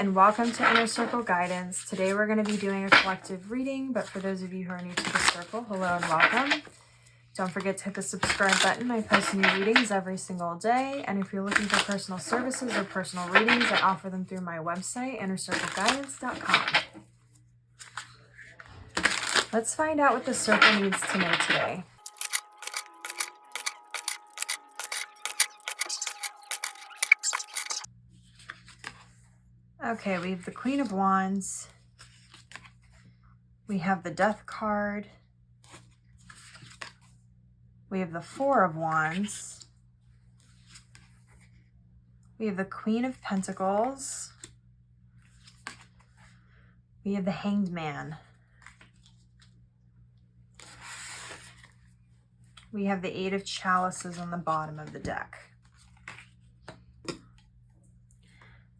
and welcome to Inner Circle Guidance. Today we're going to be doing a collective reading, but for those of you who are new to the circle, hello and welcome. Don't forget to hit the subscribe button. I post new readings every single day, and if you're looking for personal services or personal readings, I offer them through my website, innercircleguidance.com. Let's find out what the circle needs to know today. Okay, we have the Queen of Wands. We have the Death card. We have the Four of Wands. We have the Queen of Pentacles. We have the Hanged Man. We have the Eight of Chalices on the bottom of the deck.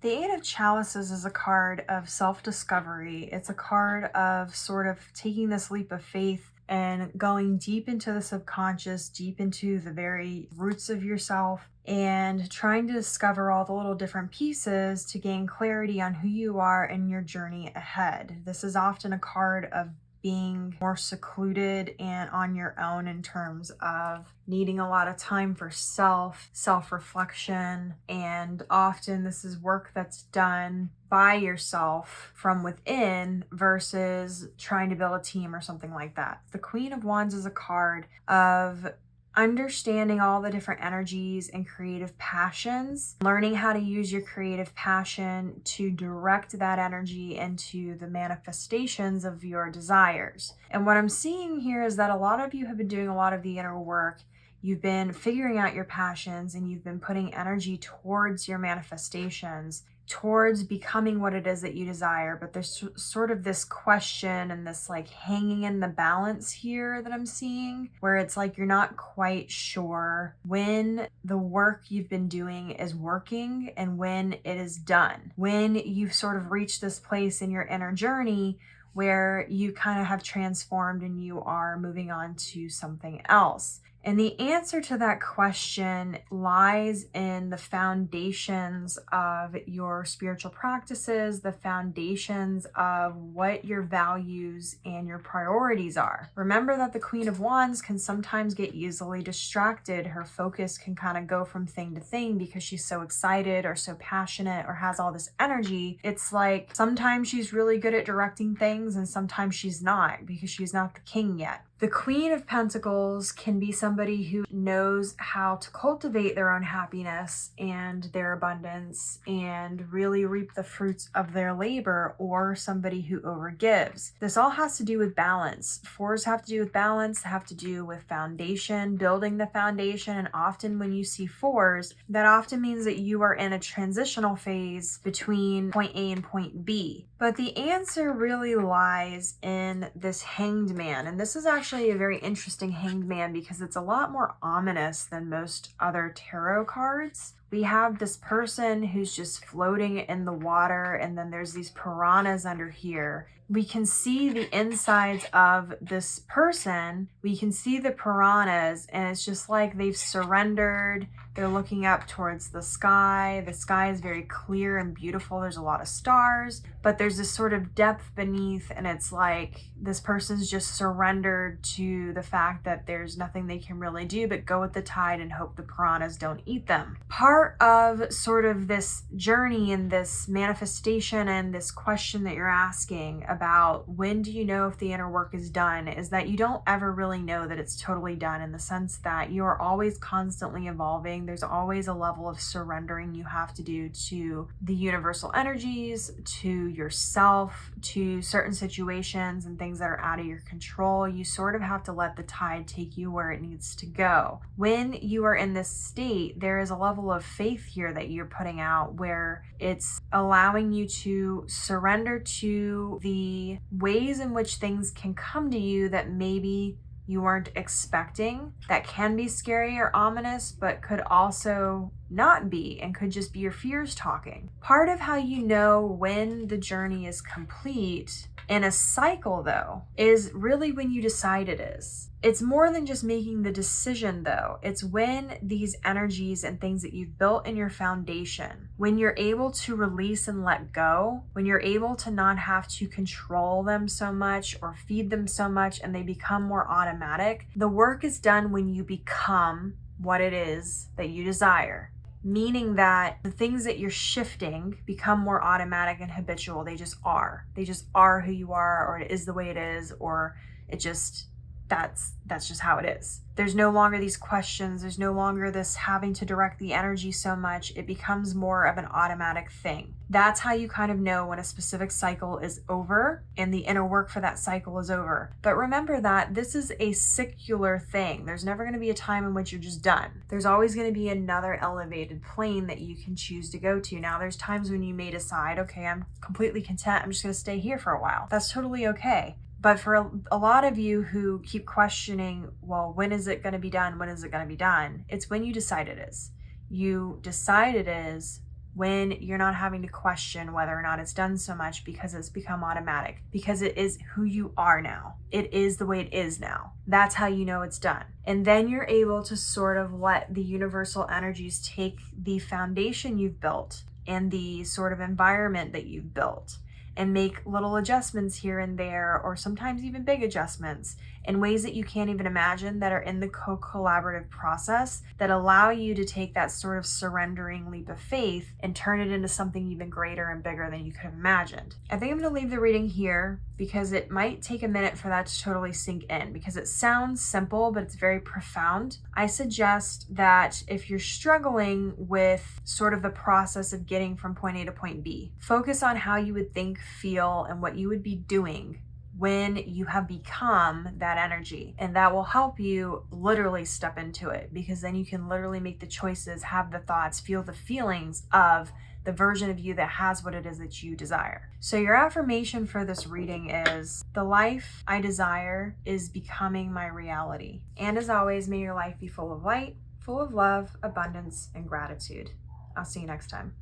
The Eight of Chalices is a card of self-discovery. It's a card of sort of taking this leap of faith and going deep into the subconscious, deep into the very roots of yourself, and trying to discover all the little different pieces to gain clarity on who you are and your journey ahead. This is often a card of being more secluded and on your own in terms of needing a lot of time for self-reflection, and often this is work that's done by yourself from within versus trying to build a team or something like that. The Queen of Wands is a card of understanding all the different energies and creative passions, learning how to use your creative passion to direct that energy into the manifestations of your desires. And what I'm seeing here is that a lot of you have been doing a lot of the inner work. You've been figuring out your passions and you've been putting energy towards your manifestations, towards becoming what it is that you desire. But there's sort of this question and this like hanging in the balance here that I'm seeing, where it's like you're not quite sure when the work you've been doing is working and when it is done. When you've sort of reached this place in your inner journey where you kind of have transformed and you are moving on to something else. And the answer to that question lies in the foundations of your spiritual practices, the foundations of what your values and your priorities are. Remember that the Queen of Wands can sometimes get easily distracted. Her focus can kind of go from thing to thing because she's so excited or so passionate or has all this energy. It's like sometimes she's really good at directing things and sometimes she's not because she's not the king yet. The Queen of Pentacles can be somebody who knows how to cultivate their own happiness and their abundance and really reap the fruits of their labor, or somebody who overgives. This all has to do with balance. Fours have to do with balance, have to do with foundation, building the foundation. And often when you see fours, that often means that you are in a transitional phase between point A and point B. But the answer really lies in this Hanged Man. And this is actually a very interesting Hanged Man because it's a lot more ominous than most other tarot cards. We have this person who's just floating in the water, and then there's these piranhas under here. We can see the insides of this person. We can see the piranhas, and it's just like they've surrendered. They're looking up towards the sky. The sky is very clear and beautiful. There's a lot of stars, but there's this sort of depth beneath, and it's like this person's just surrendered to the fact that there's nothing they can really do but go with the tide and hope the piranhas don't eat them. Part of sort of this journey and this manifestation and this question that you're asking about when do you know if the inner work is done is that you don't ever really know that it's totally done, in the sense that you are always constantly evolving. There's always a level of surrendering you have to do to the universal energies, to yourself, to certain situations and things that are out of your control. You sort of have to let the tide take you where it needs to go. When you are in this state, there is a level of faith here that you're putting out where it's allowing you to surrender to the ways in which things can come to you that maybe you weren't expecting, that can be scary or ominous, but could also not be and could just be your fears talking. Part of how you know when the journey is complete in a cycle, though, is really when you decide it is. It's more than just making the decision, though. It's when these energies and things that you've built in your foundation, when you're able to release and let go, when you're able to not have to control them so much or feed them so much and they become more automatic. The work is done when you become what it is that you desire. Meaning that the things that you're shifting become more automatic and habitual. They just are. They just are who you are, or it is the way it is, or it just, that's just how it is. There's no longer these questions. There's no longer this having to direct the energy so much. It becomes more of an automatic thing. That's how you kind of know when a specific cycle is over and the inner work for that cycle is over. But remember that this is a secular thing. There's never going to be a time in which you're just done. There's always going to be another elevated plane that you can choose to go to. Now, there's times when you may decide, okay, I'm completely content. I'm just going to stay here for a while. That's totally okay. But for a lot of you who keep questioning, well, when is it going to be done? When is it going to be done? It's when you decide it is. You decide it is when you're not having to question whether or not it's done so much because it's become automatic, because it is who you are now. It is the way it is now. That's how you know it's done. And then you're able to sort of let the universal energies take the foundation you've built and the sort of environment that you've built and make little adjustments here and there, or sometimes even big adjustments in ways that you can't even imagine, that are in the co-collaborative process that allow you to take that sort of surrendering leap of faith and turn it into something even greater and bigger than you could have imagined. I think I'm going to leave the reading here because it might take a minute for that to totally sink in, because it sounds simple, but it's very profound. I suggest that if you're struggling with sort of the process of getting from point A to point B, focus on how you would think, feel, and what you would be doing when you have become that energy. And that will help you literally step into it, because then you can literally make the choices, have the thoughts, feel the feelings of the version of you that has what it is that you desire. So your affirmation for this reading is, the life I desire is becoming my reality. And as always, may your life be full of light, full of love, abundance, and gratitude. I'll see you next time.